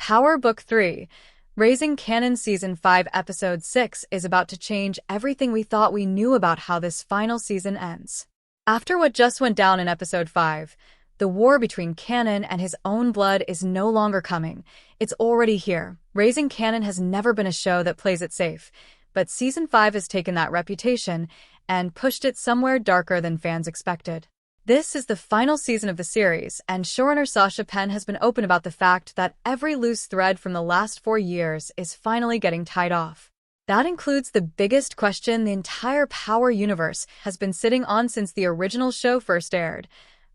Power Book 3, Raising Kanan Season 5 Episode 6 is about to change everything we thought we knew about how this final season ends. After what just went down in Episode 5, the war between Kanan and his own blood is no longer coming. It's already here. Raising Kanan has never been a show that plays it safe, but Season 5 has taken that reputation and pushed it somewhere darker than fans expected. This is the final season of the series, and showrunner Sasha Penn has been open about the fact that every loose thread from the last 4 years is finally getting tied off. That includes the biggest question the entire Power universe has been sitting on since the original show first aired.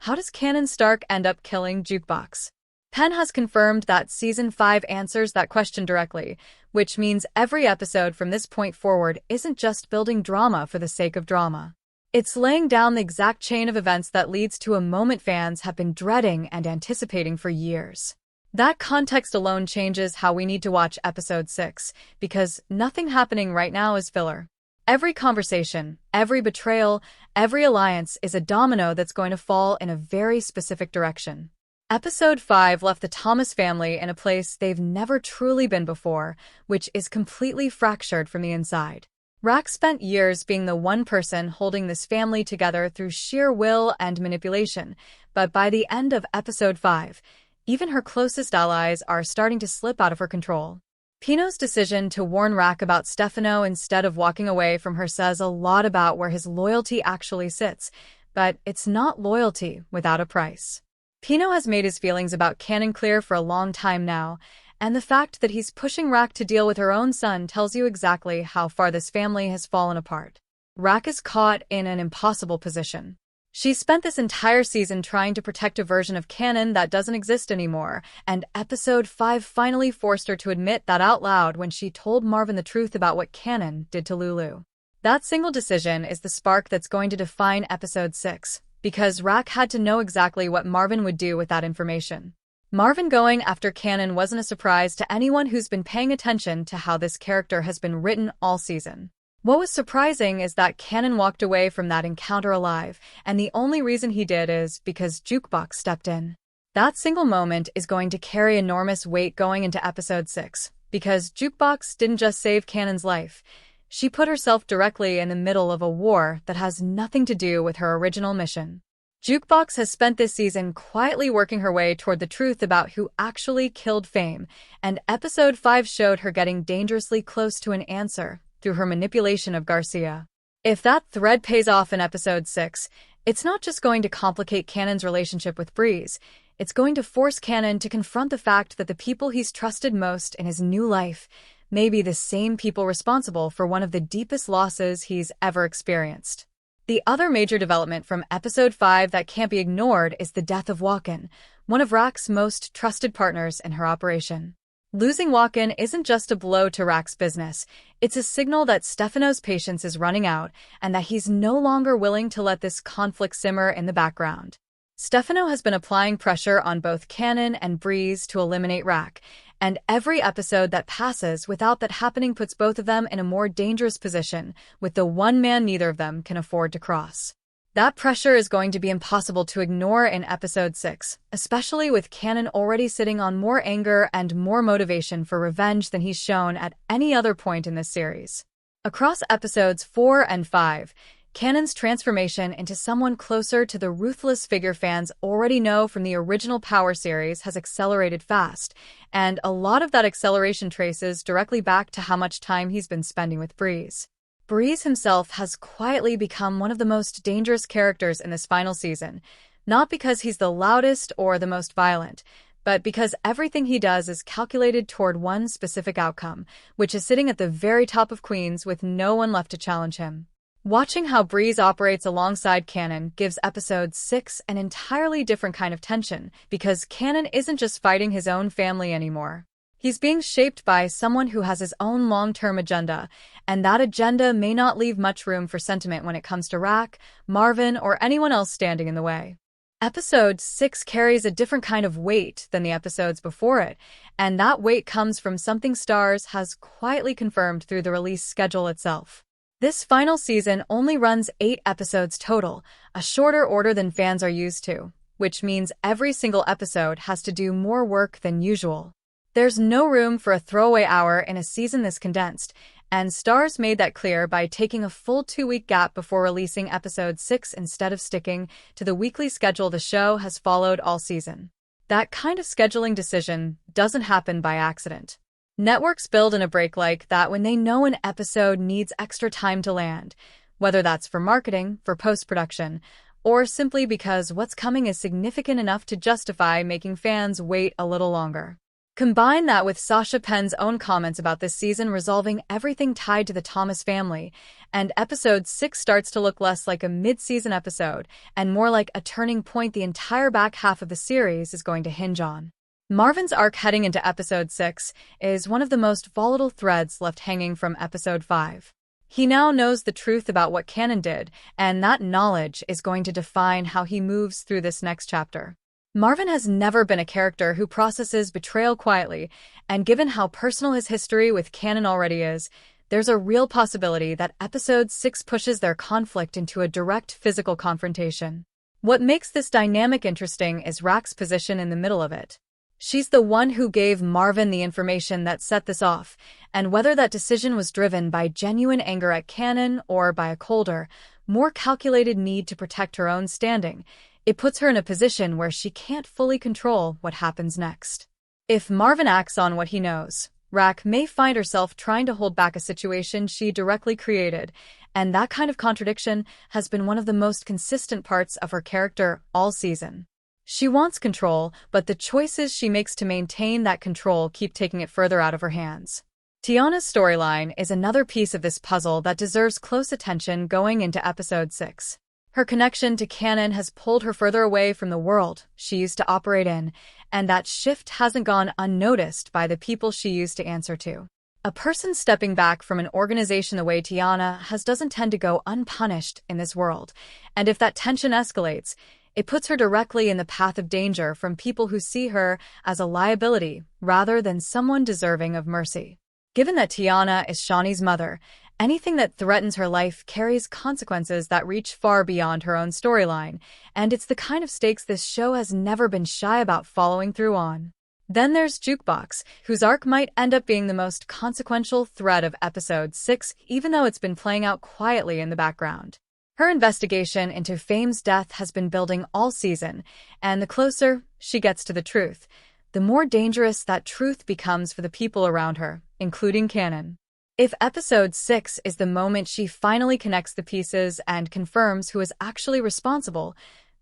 How does Kanan Stark end up killing Jukebox? Penn has confirmed that Season 5 answers that question directly, which means every episode from this point forward isn't just building drama for the sake of drama. It's laying down the exact chain of events that leads to a moment fans have been dreading and anticipating for years. That context alone changes how we need to watch Episode 6, because nothing happening right now is filler. Every conversation, every betrayal, every alliance is a domino that's going to fall in a very specific direction. Episode 5 left the Thomas family in a place they've never truly been before, which is completely fractured from the inside. Rack spent years being the one person holding this family together through sheer will and manipulation, but by the end of Episode 5, even her closest allies are starting to slip out of her control. Pino's decision to warn Rack about Stefano instead of walking away from her says a lot about where his loyalty actually sits, but it's not loyalty without a price. Pino has made his feelings about Kanan clear for a long time now, and the fact that he's pushing Rack to deal with her own son tells you exactly how far this family has fallen apart. Rack is caught in an impossible position. She's spent this entire season trying to protect a version of Kanan that doesn't exist anymore, and Episode 5 finally forced her to admit that out loud when she told Marvin the truth about what Kanan did to Lulu. That single decision is the spark that's going to define Episode 6, because Rack had to know exactly what Marvin would do with that information. Marvin going after Kanan wasn't a surprise to anyone who's been paying attention to how this character has been written all season. What was surprising is that Kanan walked away from that encounter alive, and the only reason he did is because Jukebox stepped in. That single moment is going to carry enormous weight going into Episode 6, because Jukebox didn't just save Kanan's life. She put herself directly in the middle of a war that has nothing to do with her original mission. Jukebox has spent this season quietly working her way toward the truth about who actually killed Fame, and Episode 5 showed her getting dangerously close to an answer through her manipulation of Garcia. If that thread pays off in Episode 6, it's not just going to complicate Kanan's relationship with Breeze, it's going to force Kanan to confront the fact that the people he's trusted most in his new life may be the same people responsible for one of the deepest losses he's ever experienced. The other major development from Episode 5 that can't be ignored is the death of Walken, one of Rack's most trusted partners in her operation. Losing Walken isn't just a blow to Rack's business, it's a signal that Stefano's patience is running out and that he's no longer willing to let this conflict simmer in the background. Stefano has been applying pressure on both Kanan and Breeze to eliminate Rack, and every episode that passes without that happening puts both of them in a more dangerous position, with the one man neither of them can afford to cross. That pressure is going to be impossible to ignore in Episode 6, especially with Kanan already sitting on more anger and more motivation for revenge than he's shown at any other point in this series. Across Episodes 4 and 5, Kanan's transformation into someone closer to the ruthless figure fans already know from the original Power series has accelerated fast, and a lot of that acceleration traces directly back to how much time he's been spending with Breeze. Breeze himself has quietly become one of the most dangerous characters in this final season, not because he's the loudest or the most violent, but because everything he does is calculated toward one specific outcome, which is sitting at the very top of Queens with no one left to challenge him. Watching how Breeze operates alongside Kanan gives Episode 6 an entirely different kind of tension, because Kanan isn't just fighting his own family anymore. He's being shaped by someone who has his own long-term agenda, and that agenda may not leave much room for sentiment when it comes to Rack, Marvin, or anyone else standing in the way. Episode 6 carries a different kind of weight than the episodes before it, and that weight comes from something Starz has quietly confirmed through the release schedule itself. This final season only runs 8 episodes total, a shorter order than fans are used to, which means every single episode has to do more work than usual. There's no room for a throwaway hour in a season this condensed, and Starz made that clear by taking a full 2-week gap before releasing episode 6 instead of sticking to the weekly schedule the show has followed all season. That kind of scheduling decision doesn't happen by accident. Networks build in a break like that when they know an episode needs extra time to land, whether that's for marketing, for post-production, or simply because what's coming is significant enough to justify making fans wait a little longer. Combine that with Sasha Penn's own comments about this season resolving everything tied to the Thomas family, and episode 6 starts to look less like a mid-season episode and more like a turning point the entire back half of the series is going to hinge on. Marvin's arc heading into episode 6 is one of the most volatile threads left hanging from episode 5. He now knows the truth about what Kanan did, and that knowledge is going to define how he moves through this next chapter. Marvin has never been a character who processes betrayal quietly, and given how personal his history with Kanan already is, there's a real possibility that episode 6 pushes their conflict into a direct physical confrontation. What makes this dynamic interesting is Raque's position in the middle of it. She's the one who gave Marvin the information that set this off, and whether that decision was driven by genuine anger at Kanan or by a colder, more calculated need to protect her own standing, it puts her in a position where she can't fully control what happens next. If Marvin acts on what he knows, Raque may find herself trying to hold back a situation she directly created, and that kind of contradiction has been one of the most consistent parts of her character all season. She wants control, but the choices she makes to maintain that control keep taking it further out of her hands. Tiana's storyline is another piece of this puzzle that deserves close attention going into episode 6. Her connection to Kanan has pulled her further away from the world she used to operate in, and that shift hasn't gone unnoticed by the people she used to answer to. A person stepping back from an organization the way Tiana has doesn't tend to go unpunished in this world, and if that tension escalates, it puts her directly in the path of danger from people who see her as a liability rather than someone deserving of mercy. Given that Tiana is Shawnee's mother, anything that threatens her life carries consequences that reach far beyond her own storyline, and it's the kind of stakes this show has never been shy about following through on. Then there's Jukebox, whose arc might end up being the most consequential thread of episode 6, even though it's been playing out quietly in the background. Her investigation into Fame's death has been building all season, and the closer she gets to the truth, the more dangerous that truth becomes for the people around her, including Kanan. If episode 6 is the moment she finally connects the pieces and confirms who is actually responsible,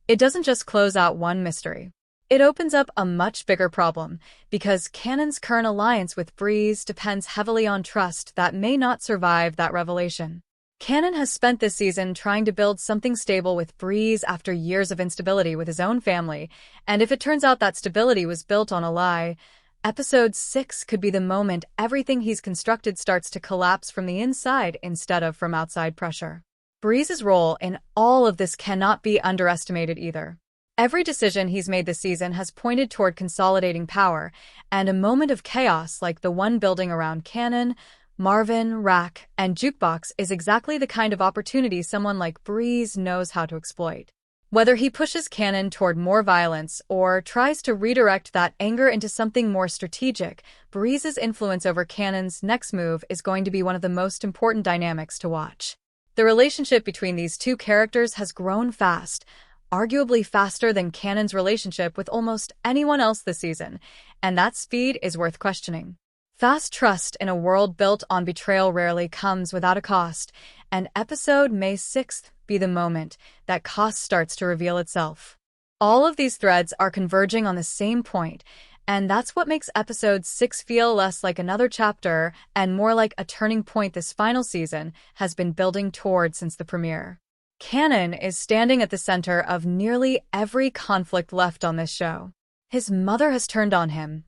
it doesn't just close out one mystery. It opens up a much bigger problem, because Kanan's current alliance with Breeze depends heavily on trust that may not survive that revelation. Kanan has spent this season trying to build something stable with Breeze after years of instability with his own family, and if it turns out that stability was built on a lie, episode 6 could be the moment everything he's constructed starts to collapse from the inside instead of from outside pressure. Breeze's role in all of this cannot be underestimated either. Every decision he's made this season has pointed toward consolidating power, and a moment of chaos like the one building around Kanan, Marvin, Raque, and Jukebox is exactly the kind of opportunity someone like Breeze knows how to exploit. Whether he pushes Kanan toward more violence or tries to redirect that anger into something more strategic, Breeze's influence over Kanan's next move is going to be one of the most important dynamics to watch. The relationship between these two characters has grown fast, arguably faster than Kanan's relationship with almost anyone else this season, and that speed is worth questioning. Fast trust in a world built on betrayal rarely comes without a cost, and episode May 6th be the moment that cost starts to reveal itself. All of these threads are converging on the same point, and that's what makes episode 6 feel less like another chapter and more like a turning point this final season has been building toward since the premiere. Kanan is standing at the center of nearly every conflict left on this show. His mother has turned on him,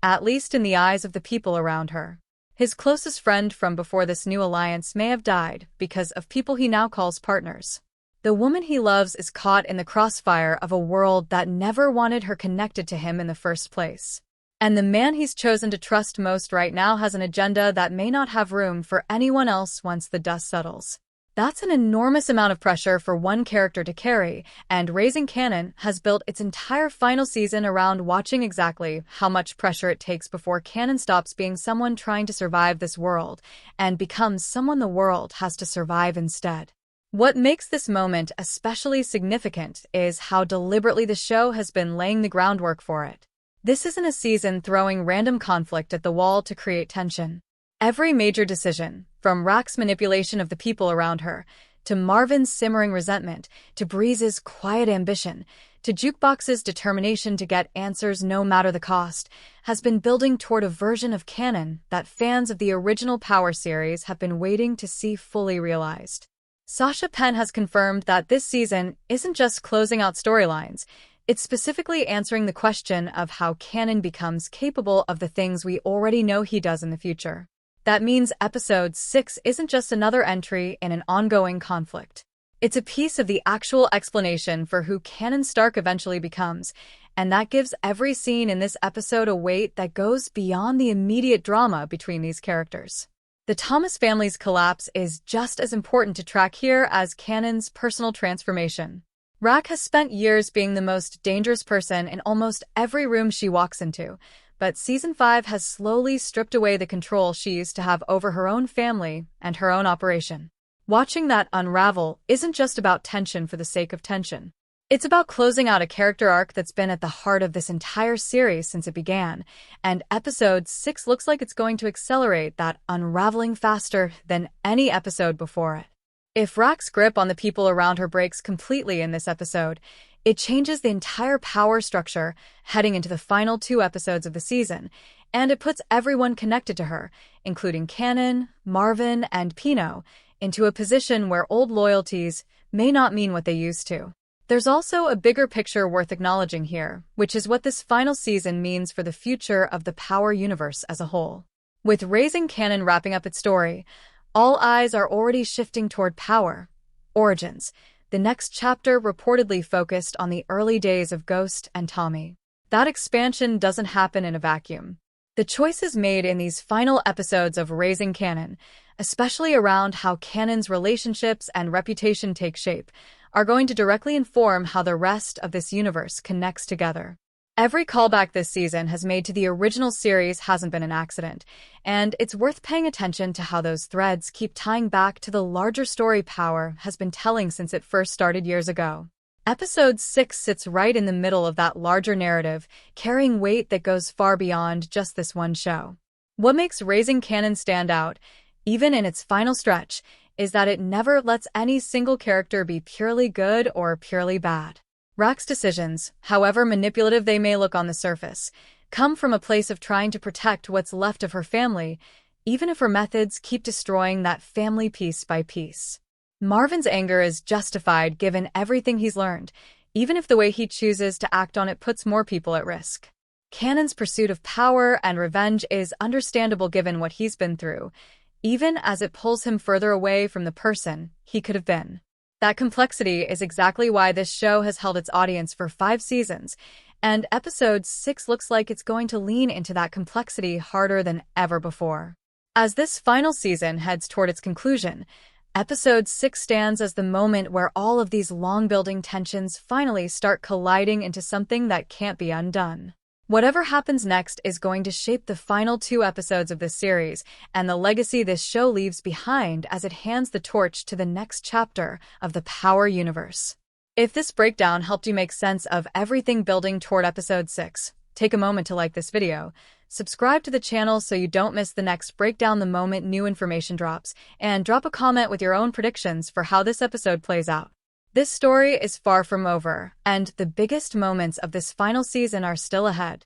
at least in the eyes of the people around her. His closest friend from before this new alliance may have died because of people he now calls partners. The woman he loves is caught in the crossfire of a world that never wanted her connected to him in the first place. And the man he's chosen to trust most right now has an agenda that may not have room for anyone else once the dust settles. That's an enormous amount of pressure for one character to carry, and Raising Kanan has built its entire final season around watching exactly how much pressure it takes before Kanan stops being someone trying to survive this world and becomes someone the world has to survive instead. What makes this moment especially significant is how deliberately the show has been laying the groundwork for it. This isn't a season throwing random conflict at the wall to create tension. Every major decision, from Rack's manipulation of the people around her, to Marvin's simmering resentment, to Breeze's quiet ambition, to Jukebox's determination to get answers no matter the cost, has been building toward a version of Kanan that fans of the original Power series have been waiting to see fully realized. Sasha Penn has confirmed that this season isn't just closing out storylines, it's specifically answering the question of how Kanan becomes capable of the things we already know he does in the future. That means episode 6 isn't just another entry in an ongoing conflict. It's a piece of the actual explanation for who Kanan Stark eventually becomes, and that gives every scene in this episode a weight that goes beyond the immediate drama between these characters. The Thomas family's collapse is just as important to track here as Kanan's personal transformation. Rack has spent years being the most dangerous person in almost every room she walks into, but Season 5 has slowly stripped away the control she used to have over her own family and her own operation. Watching that unravel isn't just about tension for the sake of tension. It's about closing out a character arc that's been at the heart of this entire series since it began, and episode 6 looks like it's going to accelerate that unraveling faster than any episode before it. If Rack's grip on the people around her breaks completely in this episode, it changes the entire power structure heading into the final 2 episodes of the season, and it puts everyone connected to her, including Kanan, Marvin, and Pino, into a position where old loyalties may not mean what they used to. There's also a bigger picture worth acknowledging here, which is what this final season means for the future of the Power universe as a whole. With Raising Kanan wrapping up its story, all eyes are already shifting toward Power Origins, the next chapter reportedly focused on the early days of Ghost and Tommy. That expansion doesn't happen in a vacuum. The choices made in these final episodes of Raising Kanan, especially around how Kanan's relationships and reputation take shape, are going to directly inform how the rest of this universe connects together. Every callback this season has made to the original series hasn't been an accident, and it's worth paying attention to how those threads keep tying back to the larger story Power has been telling since it first started years ago. Episode 6 sits right in the middle of that larger narrative, carrying weight that goes far beyond just this one show. What makes Raising Kanan stand out, even in its final stretch, is that it never lets any single character be purely good or purely bad. Rack's decisions, however manipulative they may look on the surface, come from a place of trying to protect what's left of her family, even if her methods keep destroying that family piece by piece. Marvin's anger is justified given everything he's learned, even if the way he chooses to act on it puts more people at risk. Kanan's pursuit of power and revenge is understandable given what he's been through, even as it pulls him further away from the person he could have been. That complexity is exactly why this show has held its audience for 5 seasons, and episode 6 looks like it's going to lean into that complexity harder than ever before. As this final season heads toward its conclusion, episode 6 stands as the moment where all of these long-building tensions finally start colliding into something that can't be undone. Whatever happens next is going to shape the final 2 episodes of this series and the legacy this show leaves behind as it hands the torch to the next chapter of the Power universe. If this breakdown helped you make sense of everything building toward episode 6, take a moment to like this video, subscribe to the channel so you don't miss the next breakdown the moment new information drops, and drop a comment with your own predictions for how this episode plays out. This story is far from over, and the biggest moments of this final season are still ahead.